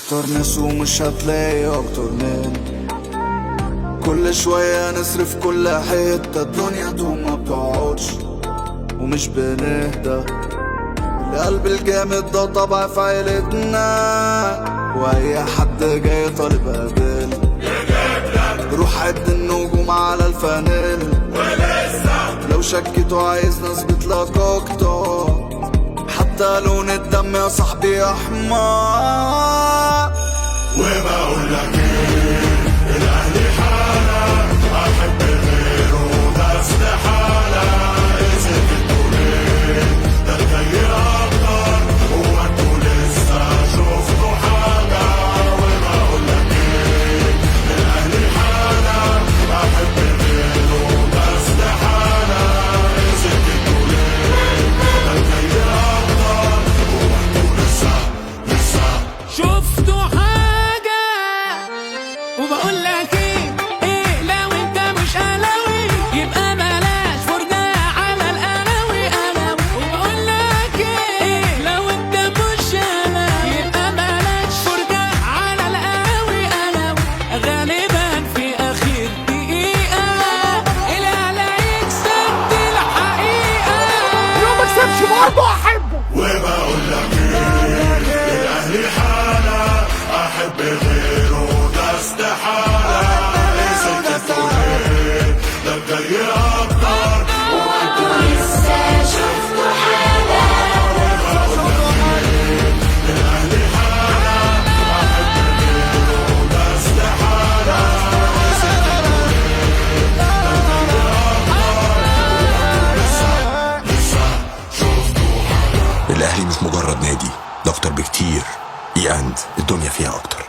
اختار ناس ومش هتلاقي اكتر من كل شوية نصرف كل حتة، الدنيا دوم ما بتقعدش ومش بنهدى. القلب الجامد ده طبع في عيلتنا، واي حد جاي طالب قابل روح عد النجوم على الفانيل. لو شكيتوا عايز نثبت لك اكتر، حتى لون الدم يا صاحبي احمر. وبقول لك ايه، الاهلي حالة احب غيره ده استحالة. اسف الدولين ده الجاي اكتر، هو انتوا لسه شفتوا حاجة؟ وبقول لك ايه، الاهلي حالة احب غيره ده استحالة. اسف الدولين ده الجاي اكتر، هو انتوا لسه شفتوا حاجة؟ وبقول لك ايه لو انت مش اهلاوي يبقى بلاش فرجة على القهاوي وبقول لك ايه لو انت مش اهلاوي يبقى بلاش فرجة على القهاوي غالبا في اخر دقيقة الاهلي هيكسب دي الحقيقة. لو ما كسبش برضه احبه. وبقول لك ايه، الاهلي حالة احب غيره ده استحالة. اسف الدولين ده الجاي اكتر، وانتوا لسه شفتوا حاجة؟ وبقول لك ايه، الاهلي حالة احب غيره ده استحالة. اسف الدولين ده الجاي اكتر، وانتوا لسه شفتوا حاجة. الأهلي مش مجرد نادي، ده أكتر بكتير. الدنيا فيها أكتر.